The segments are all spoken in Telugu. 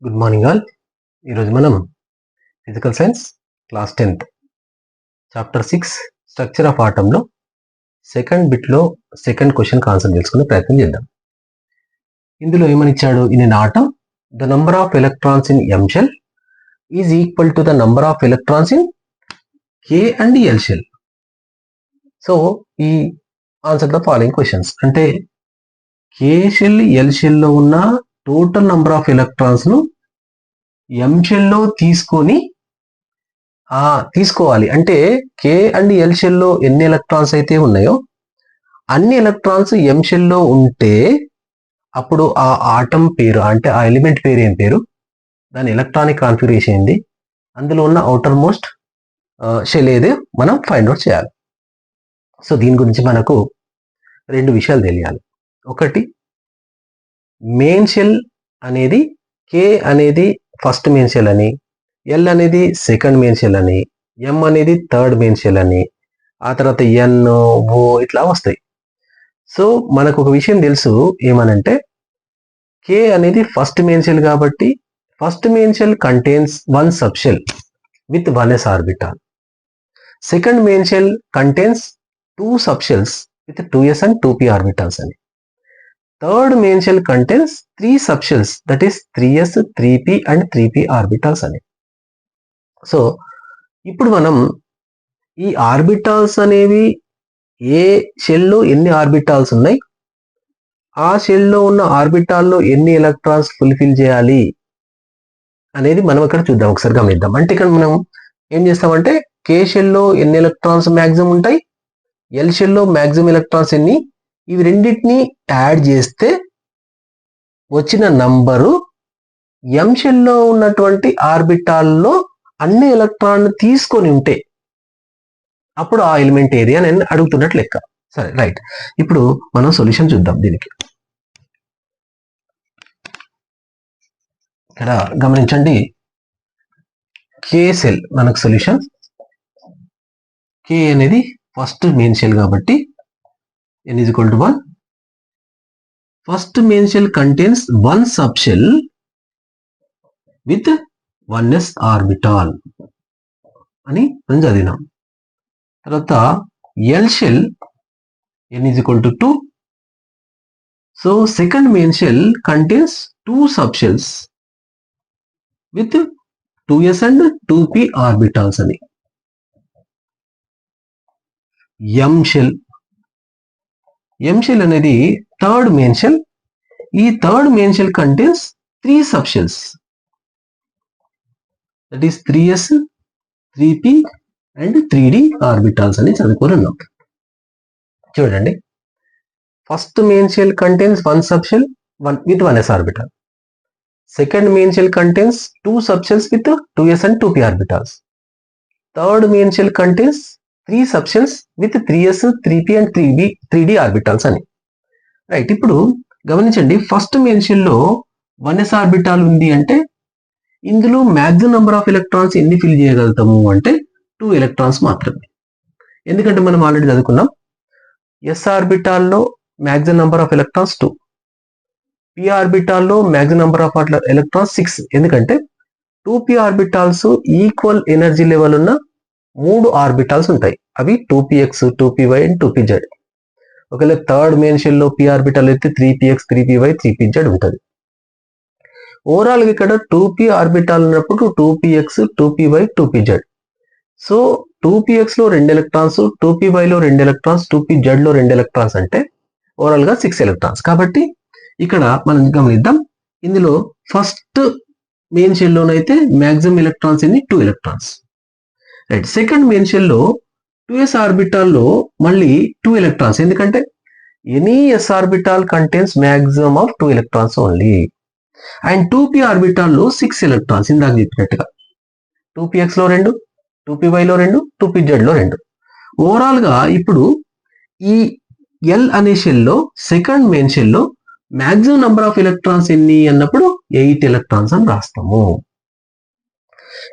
Good morning all. ఈరోజు మనం physical science class 10th chapter 6 structure of ఆటంలో సెకండ్ బిట్లో సెకండ్ క్వశ్చన్ ఆన్సర్ తెలుసుకునే ప్రయత్నం చేద్దాం. ఇందులో ఏమని ఇచ్చాడు? In an atom the number of electrons in M shell is equal to the number of electrons in K and L shell. So ఈ ఆన్సర్ ద ఫాలోయింగ్ క్వశ్చన్స్ అంటే కే షెల్ ఎల్ షెల్లో ఉన్న టోటల్ నంబర్ ఆఫ్ ఎలక్ట్రాన్స్ ను ఎం షెల్లో తీసుకోవాలి. అంటే కే అండ్ ఎల్ షెల్లో ఎన్ని ఎలక్ట్రాన్స్ అయితే ఉన్నాయో అన్ని ఎలక్ట్రాన్స్ ఎం షెల్లో ఉంటే అప్పుడు ఆ ఆటం పేరు అంటే ఆ ఎలిమెంట్ పేరు ఏం పేరు, దాని ఎలక్ట్రానిక్ కాన్ఫిగరేషన్ ఏంది, అందులో ఉన్న అవుటర్ మోస్ట్ షెల్ ఏదే మనం ఫైండ్ అవుట్ చేయాలి. సో దీని గురించి మనకు రెండు విషయాలు తెలియాలి. ఒకటి, మెయిన్ షెల్ అనేది కే అనేది ఫస్ట్ మెయిన్ షెల్ అని, ఎల్ అనేది సెకండ్ మెయిన్ షెల్ అని, ఎం అనేది థర్డ్ మెయిన్ షెల్ అని, ఆ తర్వాత ఎన్ ఓ ఇట్లా వస్తాయి. సో మనకు ఒక విషయం తెలుసు ఏమనంటే కే అనేది ఫస్ట్ మెయిన్ షెల్ కాబట్టి first main shell contains one sub shell with 1s orbital. Second main shell contains two sub shells with 2s and 2p orbitals అని. Third main shell contains 3 sub shells that is 3s 3p and 3p orbitals అని. సో ఇప్పుడు మనం ఈ ఆర్బిటాల్స్ అనేవి ఏ షెల్లో ఎన్ని ఆర్బిటాల్స్ ఉన్నాయి, ఆ షెల్లో ఉన్న ఆర్బిటాల్లో ఎన్ని ఎలక్ట్రాన్స్ ఫుల్ఫిల్ చేయాలి అనేది మనం ఇక్కడ చూద్దాం, ఒకసారి గమనిద్దాం. అంటే ఇక్కడ మనం ఏం చేస్తామంటే కే షెల్లో ఎన్ని ఎలక్ట్రాన్స్ మ్యాక్సిమం ఉంటాయి, ఎల్ షెల్లో మ్యాక్సిమం ఎలక్ట్రాన్స్ ఎన్ని, ఇవి రెండింటిని యాడ్ చేస్తే వచ్చిన నంబరు ఎం షెల్లో ఉన్నటువంటి ఆర్బిటాల్లో అన్ని ఎలక్ట్రాన్ తీసుకొని ఉంటే అప్పుడు ఆ ఎలిమెంట్ ఏరియా నేను అడుగుతున్నట్లు లెక్క. సరే రైట్, ఇప్పుడు మనం సొల్యూషన్ చూద్దాం దీనికి. ఇక్కడ గమనించండి, కే సెల్ మనకు సొల్యూషన్. కే అనేది ఫస్ట్ మెయిన్ షెల్ కాబట్టి n is equal to 1. First main shell contains one sub shell with 1s orbital అని మనం చదివినాం. తర్వాత L shell n is equal to 2. So second main shell contains two sub shells with 2s and 2p orbitals అని. ఎం షెల్ అనేది థర్డ్ మెయిన్ షెల్. ఈ third main shell contains 3 sub shells that is 3s 3p and 3d orbitals అని చదువుకొని ఉన్నాం. చూడండి, first main shell contains one sub shell with 1s orbital. Second main shell contains two sub shells with 2s and 2p orbitals. Third main shell contains 3 sub shells with 3s 3p and 3d orbitals అని. రైట్, ఇప్పుడు గమనించండి, ఫస్ట్ మెయిన్ షెల్లో 1s ఆర్బిటాల్ ఉంది అంటే ఇందులో మ్యాక్సిమం నెంబర్ ఆఫ్ ఎలక్ట్రాన్స్ ఎన్ని ఫిల్ చేయగలుగుతాము అంటే 2 ఎలక్ట్రాన్స్ మాత్రమే. ఎందుకంటే మనం ఆల్రెడీ చదువుకున్నాం ఎస్ ఆర్బిటాల్లో maximum number of electrons 2, P ఆర్బిటాల్లో మ్యాక్సిమం నెంబర్ ఆఫ్ ఎలక్ట్రాన్స్ 6. ఎందుకంటే 2p orbitals equal energy level ఉన్న 3 ఆర్బిటాల్స్ ఉంటాయి, అవి 2px 2py and 2pz. ఒకవేళ థర్డ్ మెయిన్ షెల్లో p ఆర్బిటాల్ అయితే 3px 3py 3pz ఉంటుంది. ఓవరాల్ గా ఇక్కడ 2p ఆర్బిటాల్ ఉన్నప్పుడు 2px 2py 2pz. So 2px లో 2 ఎలక్ట్రాన్స్, 2py లో 2 ఎలక్ట్రాన్స్, 2pz లో 2 ఎలక్ట్రాన్స్ అంటే ఓవరాల్ గా 6 ఎలక్ట్రాన్స్. కాబట్టి ఇక్కడ మనం గమనిద్దాం, ఇందులో ఫస్ట్ మెయిన్ షెల్లోనైతే మ్యాక్సిమం ఎలక్ట్రాన్స్ ఎన్ని 2 ఎలక్ట్రాన్స్. రైట్, సెకండ్ మెయిన్ షెల్లో 2s ఆర్బిటాల్లో మళ్ళీ 2 ఎలక్ట్రాన్స్. ఎందుకంటే any s orbital contains maximum of 2 electrons only. And 2p ఆర్బిటాల్లో 6 ఎలక్ట్రాన్స్ ఇందాక చెప్పినట్టుగా 2px లో 2, 2py లో 2, 2pz లో 2. ఓవరాల్ గా ఇప్పుడు ఈ ఎల్ అనే షెల్లో సెకండ్ మెయిన్ షెల్లో మ్యాక్సిమం నంబర్ ఆఫ్ ఎలక్ట్రాన్స్ ఎన్ని అన్నప్పుడు 8 ఎలక్ట్రాన్స్ అని రాస్తాము.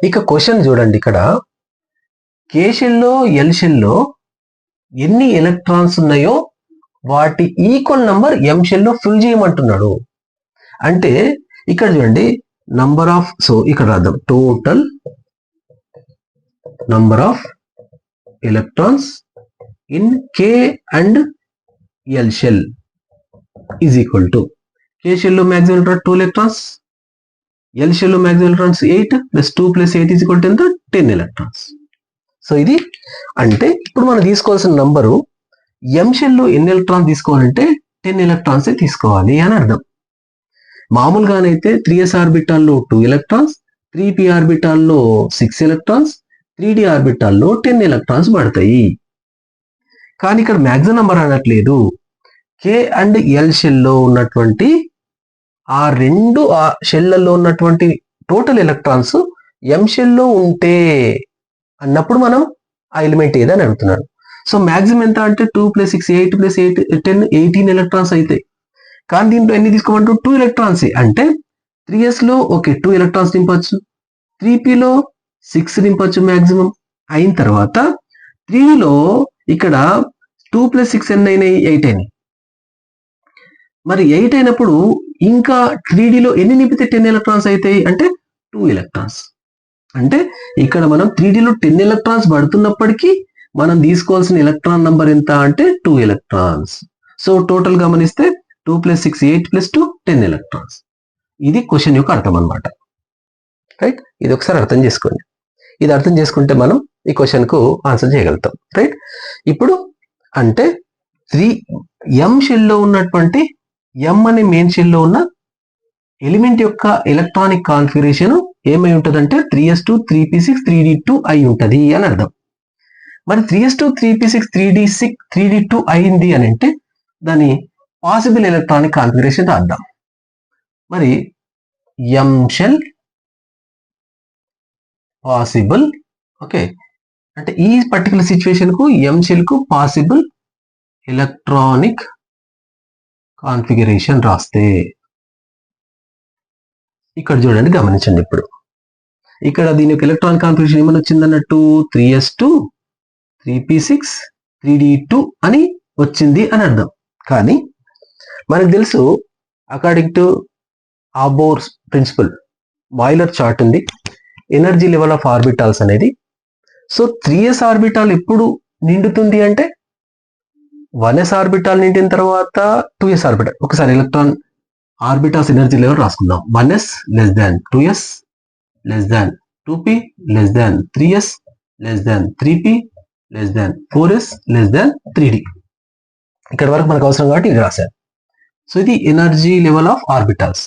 ఇక క్వశ్చన్ చూడండి, ఇక్కడ కే షెల్లో ఎల్ షెల్లో ఎన్ని ఎలక్ట్రాన్స్ ఉన్నాయో వాటి ఈక్వల్ నంబర్ ఎం షెల్లో ఫిల్ చేయమంటున్నాడు. అంటే ఇక్కడ చూడండి, నంబర్ ఆఫ్, సో ఇక్కడ రాద్దాం, total number of electrons in K and L shell is equal to, K shell లో maximum electron 2 electrons, L shell లో maximum electrons 8 plus 2 plus 8 is equal to ఎంత, 10 ఎలక్ట్రాన్స్. సో ఇది అంటే ఇప్పుడు మనం తీసుకోవాల్సిన నంబరు M షెల్ లో ఎన్ని ఎలక్ట్రాన్స్ తీసుకోవాలంటే 10 ఎలక్ట్రాన్స్ తీసుకోవాలి అని అర్థం. మామూలుగానైతే 3s ఆర్బిటాల్లో 2 electrons, 3p ఆర్బిటాల్లో 6 electrons, 3d ఆర్బిటాల్లో 10 electrons పడతాయి. కానీ ఇక్కడ మ్యాక్సిమం నంబర్ అనట్లేదు. K అండ్ L షెల్లో ఉన్నటువంటి ఆ రెండు షెల్లలో ఉన్నటువంటి టోటల్ ఎలక్ట్రాన్స్ M షెల్లో ఉంటే అన్నప్పుడు మనం ఆ ఎలిమెంట్ ఏదని అడుగుతున్నాడు. సో మ్యాక్సిమం ఎంత అంటే 2 ప్లస్ 6 8 ప్లస్ 8 10 18 ఎలక్ట్రాన్స్ అయితే, కానీ దీంట్లో ఎన్ని తీసుకోమంటూ 2 ఎలక్ట్రాన్స్ అంటే 3s లో ఓకే 2 ఎలక్ట్రాన్స్ నింపచ్చు, 3p లో 6 నింపచ్చు మ్యాక్సిమం. అయిన తర్వాత 3d లో ఇక్కడ 2 ప్లస్ 6 ఎన్ని అయినాయి, 8 అయినాయి. మరి 8 అయినప్పుడు ఇంకా 3d లో ఎన్ని నింపితే 10 ఎలక్ట్రాన్స్ అవుతాయి అంటే 2 ఎలక్ట్రాన్స్. అంటే ఇక్కడ మనం 3d లో 10 ఎలక్ట్రాన్స్ పడుతున్నప్పటికీ మనం తీసుకోవాల్సిన ఎలక్ట్రాన్ నంబర్ ఎంత అంటే 2 ఎలక్ట్రాన్స్. సో టోటల్ గమనిస్తే 2 ప్లస్ 6 8 ప్లస్ 2 10 ఎలక్ట్రాన్స్. ఇది క్వశ్చన్ యొక్క అర్థం అనమాట. రైట్, ఇది ఒకసారి అర్థం చేసుకోండి. ఇది అర్థం చేసుకుంటే మనం ఈ క్వశ్చన్ కు ఆన్సర్ చేయగలుగుతాం. రైట్, ఇప్పుడు అంటే M షెల్లో ఉన్నటువంటి M అనే మెయిన్ షెల్లో ఉన్న ఎలిమెంట్ యొక్క ఎలక్ట్రానిక్ కాన్ఫిగరేషన్ ఏమై ఉంటుందంటే 3s2 3p6 3d2 అయి ఉంటది అని అర్థం. మరి 3s2 3p6 3d2 అయింది అని అంటే దాని పాసిబుల్ ఎలక్ట్రానిక్ కాన్ఫిగరేషన్ రాద్దాం. మరి M షెల్ పాసిబుల్, ఓకే, అంటే ఈ పర్టికులర్ సిచ్యువేషన్ కు M షెల్ కు పాసిబుల్ ఎలక్ట్రానిక్ కాన్ఫిగరేషన్ రాస్తే ఇక్కడ చూడండి, గమనించండి. ఇప్పుడు ఇక్కడ దీని యొక్క ఎలక్ట్రానిక్ కాన్ఫిగరేషన్ ఏమని వచ్చిందన్నట్టు 3s2 3p6 3d2 అని వచ్చింది అని అర్థం. కానీ మనకు తెలుసు అకార్డింగ్ టు ఆబోర్స్ ప్రిన్సిపల్ బాయిలర్ చార్ట్ ఉంది, ఎనర్జీ లెవెల్ ఆఫ్ ఆర్బిటాల్స్ అనేది. సో 3s ఆర్బిటాల్ ఎప్పుడు నిండుతుంది అంటే 1s ఆర్బిటాల్ నిండిన తర్వాత 2s ఆర్బిటాల్. ఒకసారి ఎలక్ట్రాన్ ఆర్బిటాల్స్ ఎనర్జీ లెవెల్ రాసుకుందాం. 1s less than 2s less than 2p less than 3s less than 3p less than 4s less than 3d. ఇక్కడ వరకు మనకు అవసరం కాబట్టి ఇది రాశాను. సో ఇది ఎనర్జీ లెవెల్ ఆఫ్ ఆర్బిటాల్స్.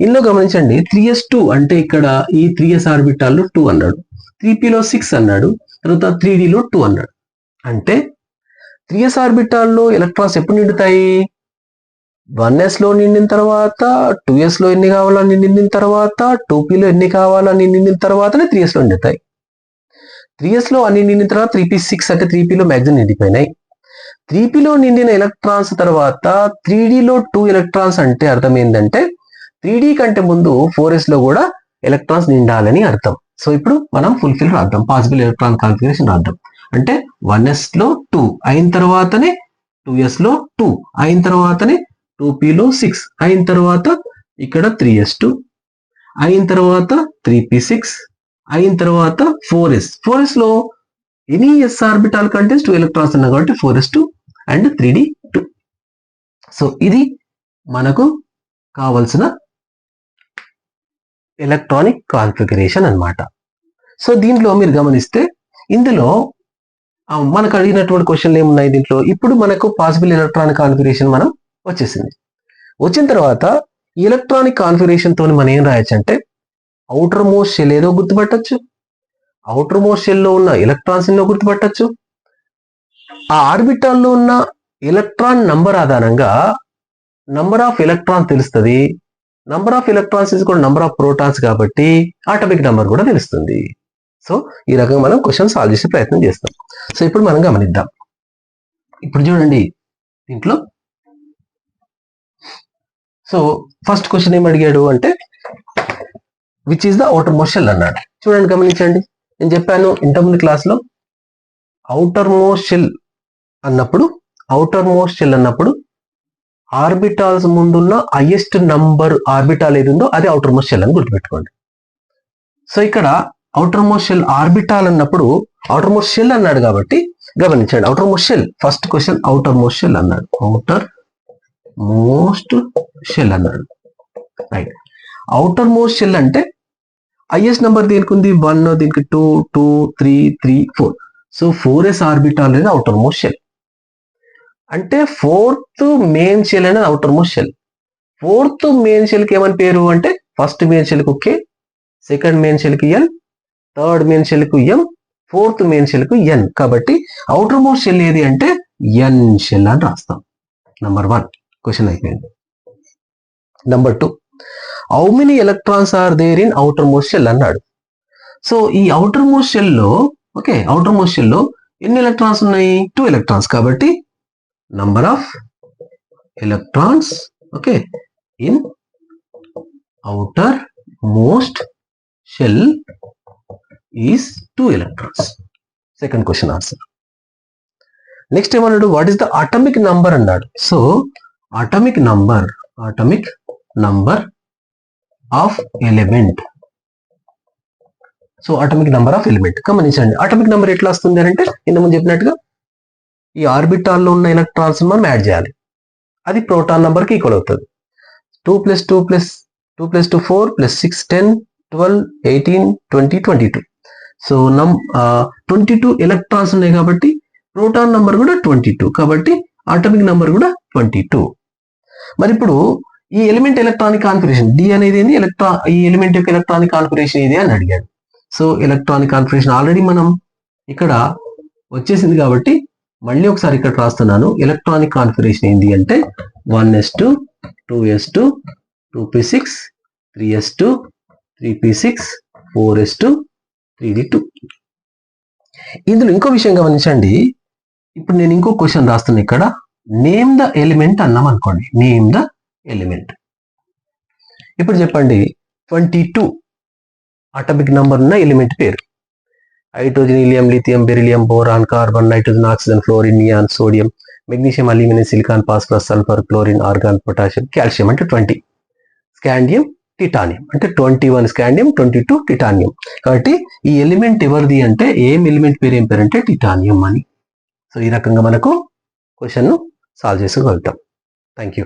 ఇందులో గమనించండి 3s2 అంటే ఇక్కడ ఈ 3s ఆర్బిటాల్లో 2 అన్నాడు, 3p లో 6 అన్నాడు, తర్వాత 3d లో 2 అన్నాడు. అంటే 3s ఆర్బిటాల్లో ఎలక్ట్రాన్స్ ఎప్పుడు నిండుతాయి, 1s లో నిండిన తర్వాత, 2s లో ఎన్ని కావాలని నిండిన తర్వాత, 2p లో ఎన్ని కావాలని నిండిన తర్వాతనే 3s లో నిండుతాయి. 3s లో అన్ని నిండిన తర్వాత 3p 6 అంటే 3p లో మ్యాక్సిమం నిండిపోయినాయి. 3p లో నిండిన ఎలక్ట్రాన్స్ తర్వాత 3d లో 2 ఎలక్ట్రాన్స్ అంటే అర్థం ఏంటంటే 3d కంటే ముందు 4s లో కూడా ఎలక్ట్రాన్స్ నిండాలని అర్థం. సో ఇప్పుడు మనం ఫుల్ఫిల్ రాద్దాం, పాసిబుల్ ఎలక్ట్రాన్ కాన్ఫిగరేషన్ రాద్దాం. అంటే 1s లో 2 అయిన తర్వాతనే 2s లో 2 అయిన తర్వాతనే 2p లో 6 అయిన తర్వాత ఇక్కడ 3s2 అయిన తర్వాత 3p6 అయిన తర్వాత 4s లో ఎనీ s ఆర్బిటాల్ కంటే 2 ఎలక్ట్రాన్స్ ఉన్నాయి కాబట్టి 4s2 అండ్ 3d2. సో ఇది మనకు కావలసిన ఎలక్ట్రానిక్ కాన్ఫిగరేషన్ అన్నమాట. సో దీంట్లో మీరు గమనిస్తే ఇందులో మనకు అడిగినటువంటి క్వశ్చన్లు ఏమున్నాయి దీంట్లో. ఇప్పుడు మనకు పాసిబుల్ ఎలక్ట్రానిక్ కాన్ఫిగరేషన్ మనం వచ్చేసింది. వచ్చిన తర్వాత ఈ ఎలక్ట్రానిక్ కాన్ఫిగరేషన్ తోని మనం ఏం రాయొచ్చు అంటే అవుటర్ మోస్ట్ షెల్ ఏదో గుర్తుపట్టచ్చు, అవుటర్ మోస్ట్ షెల్ లో ఉన్న ఎలక్ట్రాన్స్ ఎన్నో గుర్తుపట్టచ్చు, ఆ ఆర్బిటాల్లో ఉన్న ఎలక్ట్రాన్ నంబర్ ఆధారంగా నంబర్ ఆఫ్ ఎలక్ట్రాన్ తెలుస్తుంది. నంబర్ ఆఫ్ ఎలక్ట్రాన్స్ ఇస్ కూడా నంబర్ ఆఫ్ ప్రోటాన్స్ కాబట్టి ఆటోమిక్ నంబర్ కూడా తెలుస్తుంది. సో ఈ రకంగా మనం క్వశ్చన్ సాల్వ్ చేసే ప్రయత్నం చేస్తాం. సో ఇప్పుడు మనం గమనిద్దాం. ఇప్పుడు చూడండి దీంట్లో, సో ఫస్ట్ క్వశ్చన్ ఏం అడిగాడు అంటే which is the outermost shell అన్నాడు. చూడండి గమనించండి, నేను చెప్పాను ఇంతకుముందు క్లాస్లో అవుటర్ మోస్ట్ షెల్ అన్నప్పుడు ఆర్బిటాల్స్ ముందున్న హైయెస్ట్ నంబర్ ఆర్బిటాల్ ఏది ఉందో అది అవుటర్ మోస్ట్ షెల్ అని గుర్తుపెట్టుకోండి. సో ఇక్కడ అవుటర్ మోస్ట్ షెల్ ఆర్బిటాల్ అన్నప్పుడు అవుటర్ మోస్ట్ షెల్ అన్నాడు కాబట్టి గమనించండి. Outermost shell first question outermost shell అన్నాడు. అవుటర్ మోస్ట్ షెల్ అన్నాడు. రైట్. అవుటర్ మోస్ట్ షెల్ అంటే హైయెస్ట్ నెంబర్ దీనికి ఉంది 1, దీనికి 2, 2, 3, 3, 4. సో 4s ఆర్బిటాల్ అనేది అవుటర్ మోస్ట్ షెల్. అంటే 4th మెయిన్ షెల్ అనేది outermost shell. 4th main shell కి ఏమని పేరు అంటే ఫస్ట్ మెయిన్ షెల్ కు K, సెకండ్ మెయిన్ షెల్ కి L, థర్డ్ మెయిన్ షెల్ కు M, 4th మెయిన్ షెల్ కు N. కాబట్టి అవుటర్ మోస్ట్ షెల్ ఏది అంటే N షెల్ అని రాస్తాం. నంబర్ 1 క్వశ్చన్ అయిపోయింది. Number 2, how many electrons are there in outermost shell అన్నాడు. సో ఈ అవుటర్ మోస్ట్ షెల్ లో అవుటర్ మోస్ట్ షెల్ లో ఎన్ని ఎలక్ట్రాన్స్ ఉన్నాయి? 2 ఎలక్ట్రాన్స్. కాబట్టి number of electrons in outermost shell is 2 electrons. Second question answer. Next ఏమన్నాడు? What is the atomic number అన్నాడు. So atomic number of element. So atomic number of element గమనించండి. అటామిక్ నంబర్ ఎట్లా వస్తుంది అంటే ఇంతకుముందు చెప్పినట్టుగా ఈ ఆర్బిటాల్లో ఉన్న ఎలక్ట్రాన్స్ మనం యాడ్ చేయాలి. అది ప్రోటాన్ నంబర్ కి ఈక్వల్ అవుతుంది. 2 + 2 + 2 + 2 4 + 6 10 12 18 20 22. సో 22 ఎలక్ట్రాన్స్ ఉన్నాయి కాబట్టి ప్రోటాన్ నంబర్ కూడా 22. కాబట్టి అటామిక్ నంబర్ కూడా 22. మరి ఇప్పుడు ఈ ఎలిమెంట్ ఎలక్ట్రానిక్ కాన్ఫిగరేషన్ డి అనేది ఏంది? ఈ ఎలిమెంట్ యొక్క ఎలక్ట్రానిక్ కాన్ఫిగరేషన్ ఏది అని అడిగాడు. సో ఎలక్ట్రానిక్ కాన్ఫిగరేషన్ ఆల్రెడీ మనం ఇక్కడ వచ్చేసింది కాబట్టి మళ్ళీ ఒకసారి ఇక్కడ రాస్తున్నాను. ఎలక్ట్రానిక్ కాన్ఫిగరేషన్ ఏంటి అంటే 1s2 2s2 2p6 3s2 3p6 4s2 3d2. ఇందులో ఇంకో విషయం గమనించండి. ఇప్పుడు నేను ఇంకో క్వశ్చన్ రాస్తున్నా ఇక్కడ. నేమ్ ద ఎలిమెంట్ అన్నాం అనుకోండి. Name the element. ఇప్పుడు చెప్పండి 22 అటామిక్ నంబర్ ఉన్న ఎలిమెంట్ పేరు. Hydrogen, helium, lithium, beryllium, boron, carbon, nitrogen, oxygen, fluorine, neon, sodium, magnesium, aluminium, silicon, phosphorus, sulphur, chlorine, organ, potassium, calcium అంటే 20. స్కాండియం, టిటానియం అంటే 21 స్కాండియం, 22 టిటానియం. కాబట్టి ఈ ఎలిమెంట్ ఎవరిది అంటే ఏం ఎలిమెంట్ పేరు అంటే టిటానియం అని. సో ఈ రకంగా మనకు క్వశ్చన్ సాల్వ్ చేసుకోగలుగుతాం. Thank you.